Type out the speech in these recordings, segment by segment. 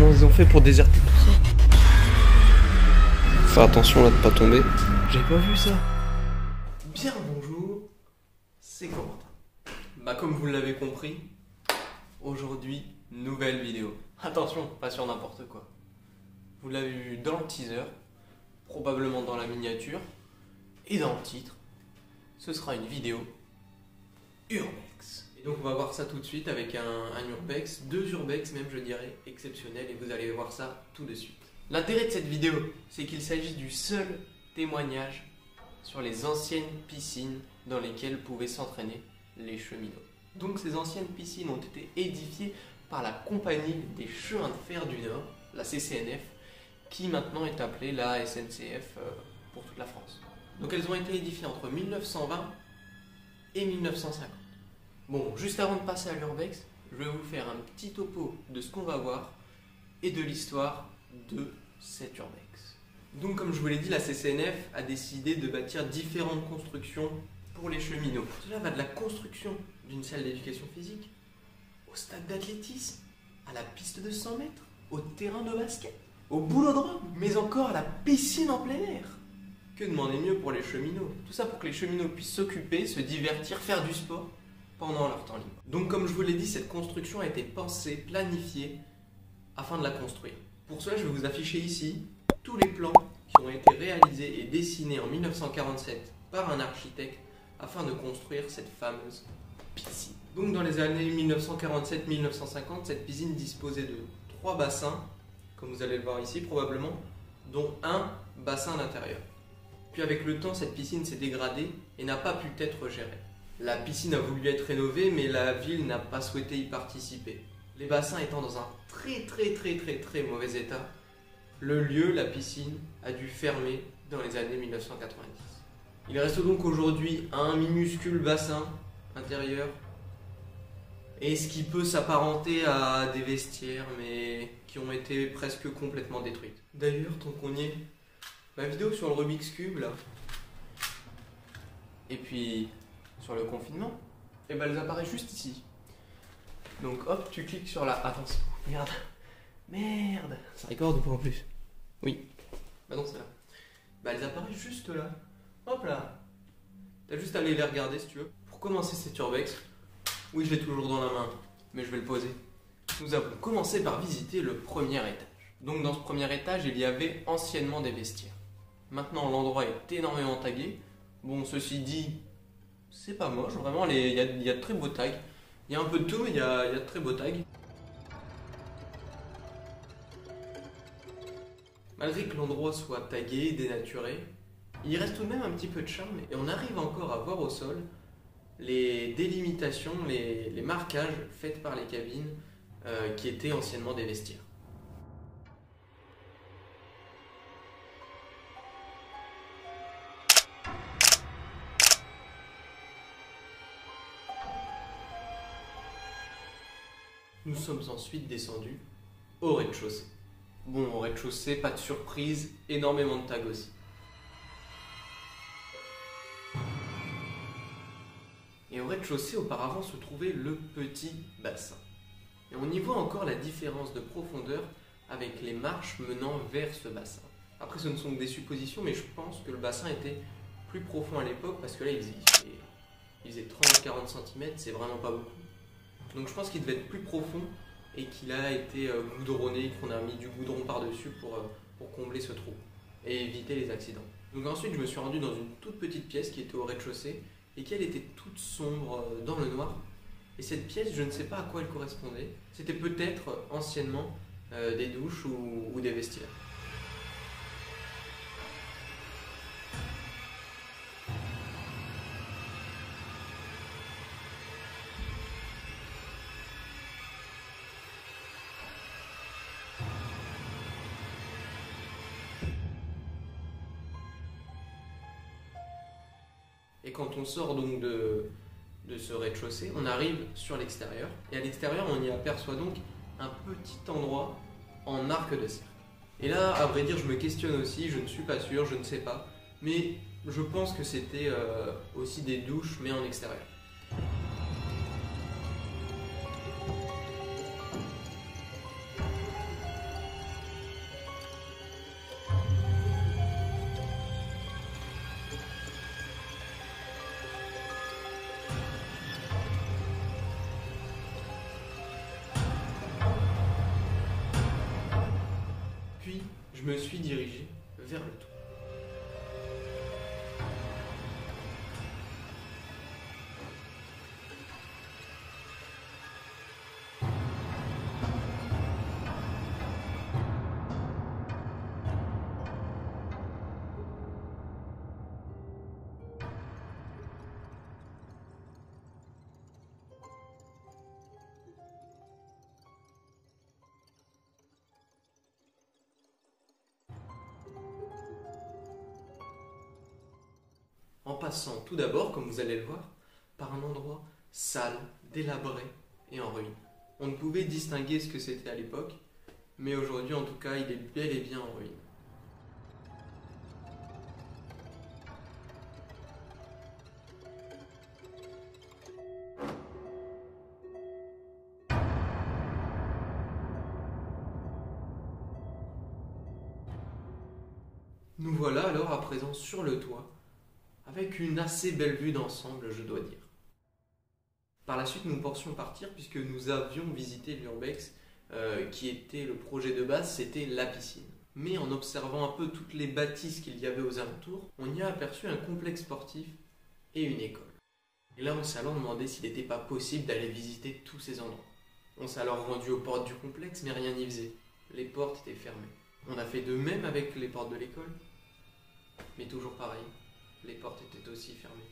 comment ils ont fait pour déserter tout ça? Fais attention là de pas tomber. J'avais pas vu ça. Bien bonjour, c'est Corentin. Bah comme vous l'avez compris, aujourd'hui, nouvelle vidéo. Attention, pas sur n'importe quoi. Vous l'avez vu dans le teaser, probablement dans la miniature, et dans le titre, ce sera une vidéo Urbex. Et donc on va voir ça tout de suite avec un Urbex, deux Urbex même je dirais, exceptionnels, et vous allez voir ça tout de suite. L'intérêt de cette vidéo, c'est qu'il s'agit du seul témoignage sur les anciennes piscines dans lesquelles pouvaient s'entraîner les cheminots. Donc ces anciennes piscines ont été édifiées par la Compagnie des chemins de fer du Nord, la CCNF, qui maintenant est appelée la SNCF pour toute la France. Donc elles ont été édifiées entre 1920 et 1950. Bon, juste avant de passer à l'Urbex, je vais vous faire un petit topo de ce qu'on va voir et de l'histoire de cet Urbex. Donc comme je vous l'ai dit, la CCNF a décidé de bâtir différentes constructions pour les cheminots. Cela va de la construction d'une salle d'éducation physique, au stade d'athlétisme, à la piste de 100 mètres, au terrain de basket, au boulodrome, mais encore à la piscine en plein air. Que demander mieux pour les cheminots? Tout ça pour que les cheminots puissent s'occuper, se divertir, faire du sport pendant leur temps libre. Donc comme je vous l'ai dit, cette construction a été pensée, planifiée, afin de la construire. Pour cela, je vais vous afficher ici tous les plans qui ont été réalisés et dessinés en 1947 par un architecte afin de construire cette fameuse piscine. Donc dans les années 1947-1950, cette piscine disposait de 3 bassins, comme vous allez le voir ici probablement, dont un bassin d'intérieur. Puis avec le temps, cette piscine s'est dégradée et n'a pas pu être gérée. La piscine a voulu être rénovée, mais la ville n'a pas souhaité y participer. Les bassins étant dans un très mauvais état, le lieu, la piscine, a dû fermer dans les années 1990. Il reste donc aujourd'hui un minuscule bassin intérieur et ce qui peut s'apparenter à des vestiaires, mais qui ont été presque complètement détruites. D'ailleurs, tant qu'on y est, ma vidéo sur le Rubik's Cube là, et puis sur le confinement, et ben elles apparaissent juste ici. Donc hop, tu cliques sur la... Attention, merde, ça recorde ou pas en plus? Oui, bah non c'est là. Bah elles apparaissent juste là, hop là. T'as juste à aller les regarder si tu veux. Pour commencer cet Urbex, oui je l'ai toujours dans la main, mais je vais le poser. Nous avons commencé par visiter le premier étage. Donc dans ce premier étage, il y avait anciennement des vestiaires. Maintenant l'endroit est énormément tagué. Bon, ceci dit, c'est pas moche, vraiment, il y a de très beaux tags. Il y a un peu de tout, mais il y a de très beaux tags. Malgré que l'endroit soit tagué, dénaturé, il reste tout de même un petit peu de charme et on arrive encore à voir au sol les délimitations, les marquages faits par les cabines qui étaient anciennement des vestiaires. Nous sommes ensuite descendus au rez-de-chaussée. Bon, au rez-de-chaussée, pas de surprise, énormément de tags aussi. Et au rez-de-chaussée, auparavant, se trouvait le petit bassin. Et on y voit encore la différence de profondeur avec les marches menant vers ce bassin. Après, ce ne sont que des suppositions, mais je pense que le bassin était plus profond à l'époque, parce que là, il faisait 30-40 cm, c'est vraiment pas beaucoup. Donc je pense qu'il devait être plus profond et qu'il a été goudronné, qu'on a mis du goudron par-dessus pour combler ce trou et éviter les accidents. Donc ensuite je me suis rendu dans une toute petite pièce qui était au rez-de-chaussée et qui elle était toute sombre dans le noir. Et cette pièce, je ne sais pas à quoi elle correspondait. C'était peut-être anciennement des douches ou des vestiaires. Et quand on sort donc de ce rez-de-chaussée, on arrive sur l'extérieur. Et à l'extérieur, on y aperçoit donc un petit endroit en arc de cercle. Et là, à vrai dire, je me questionne aussi, je ne suis pas sûr, je ne sais pas. Mais je pense que c'était aussi des douches, mais en extérieur. me suis dirigé vers le toit. En passant tout d'abord, comme vous allez le voir, par un endroit sale, délabré et en ruine. On ne pouvait distinguer ce que c'était à l'époque, mais aujourd'hui en tout cas il est bel et bien en ruine. Nous voilà alors à présent sur le toit, avec une assez belle vue d'ensemble, je dois dire. Par la suite, nous pensions partir puisque nous avions visité l'Urbex, qui était le projet de base, c'était la piscine. Mais en observant un peu toutes les bâtisses qu'il y avait aux alentours, on y a aperçu un complexe sportif et une école. Et là, on s'est alors demandé s'il n'était pas possible d'aller visiter tous ces endroits. On s'est alors rendu aux portes du complexe, mais rien n'y faisait. Les portes étaient fermées. On a fait de même avec les portes de l'école, mais toujours pareil. Les portes étaient aussi fermées.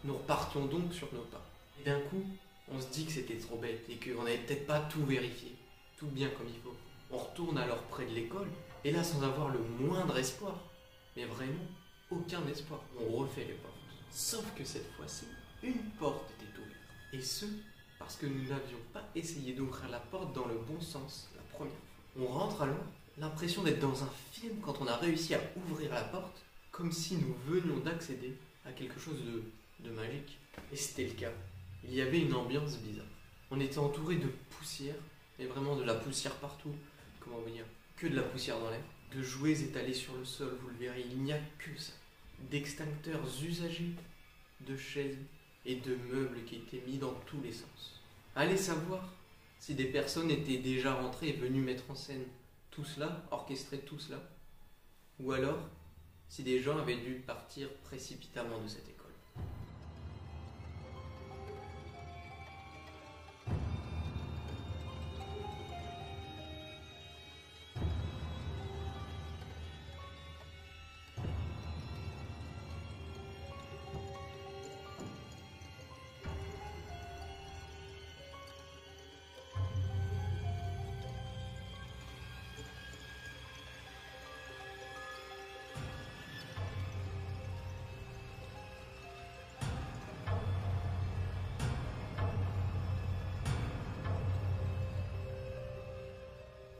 Nous repartions donc sur nos pas. Et d'un coup, on se dit que c'était trop bête et qu'on n'avait peut-être pas tout vérifié, tout bien comme il faut. On retourne alors près de l'école, et là sans avoir le moindre espoir, mais vraiment aucun espoir, on refait les portes. Sauf que cette fois-ci, une porte était ouverte. Et ce, parce que nous n'avions pas essayé d'ouvrir la porte dans le bon sens la première fois. On rentre alors, l'impression d'être dans un film quand on a réussi à ouvrir la porte, comme si nous venions d'accéder à quelque chose de magique. Et c'était le cas. Il y avait une ambiance bizarre. On était entouré de poussière, et vraiment de la poussière partout. Comment vous dire? Que de la poussière dans l'air. De jouets étalés sur le sol, vous le verrez, il n'y a que ça. D'extincteurs usagés, de chaises et de meubles qui étaient mis dans tous les sens. Allez savoir si des personnes étaient déjà rentrées et venues mettre en scène tout cela, orchestrer tout cela, ou alors si des gens avaient dû partir précipitamment de cette école.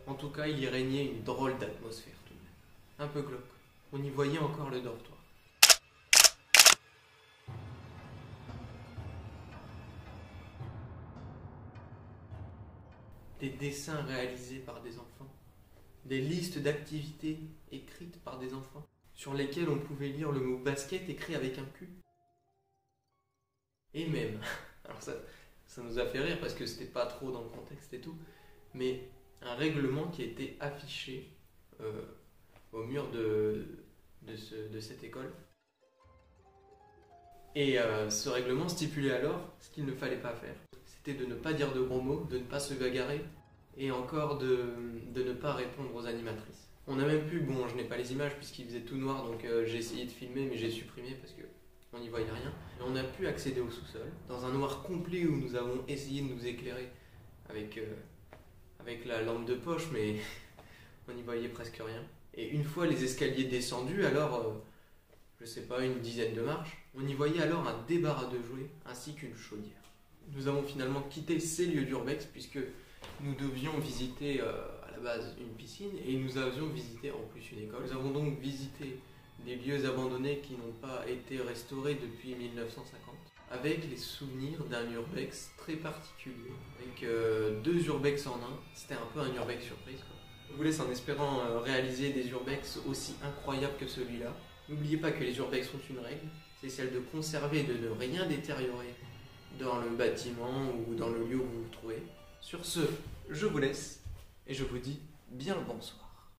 En tout cas, il y régnait une drôle d'atmosphère tout de même. Un peu glauque. On y voyait encore le dortoir. Des dessins réalisés par des enfants. Des listes d'activités écrites par des enfants, sur lesquelles on pouvait lire le mot basket écrit avec un Q. Et même, alors ça nous a fait rire parce que c'était pas trop dans le contexte et tout, mais un règlement qui a été affiché au mur de cette école. Et ce règlement stipulait alors ce qu'il ne fallait pas faire. C'était de ne pas dire de gros mots, de ne pas se bagarrer, et encore de ne pas répondre aux animatrices. On a même pu, bon je n'ai pas les images puisqu'il faisait tout noir, donc j'ai essayé de filmer mais j'ai supprimé parce que on n'y voyait rien. Et on a pu accéder au sous-sol, dans un noir complet où nous avons essayé de nous éclairer avec la lampe de poche, mais on n'y voyait presque rien. Et une fois les escaliers descendus, alors, je sais pas, une dizaine de marches, on y voyait alors un débarras de jouets ainsi qu'une chaudière. Nous avons finalement quitté ces lieux d'Urbex puisque nous devions visiter à la base une piscine et nous avions visité en plus une école. Nous avons donc visité des lieux abandonnés qui n'ont pas été restaurés depuis 1950, avec les souvenirs d'un urbex très particulier, avec 2 urbex en un. C'était un peu un urbex surprise, quoi. Je vous laisse en espérant réaliser des urbex aussi incroyables que celui-là. N'oubliez pas que les urbex ont une règle, c'est celle de conserver et de ne rien détériorer dans le bâtiment ou dans le lieu où vous vous trouvez. Sur ce, je vous laisse et je vous dis bien le bonsoir.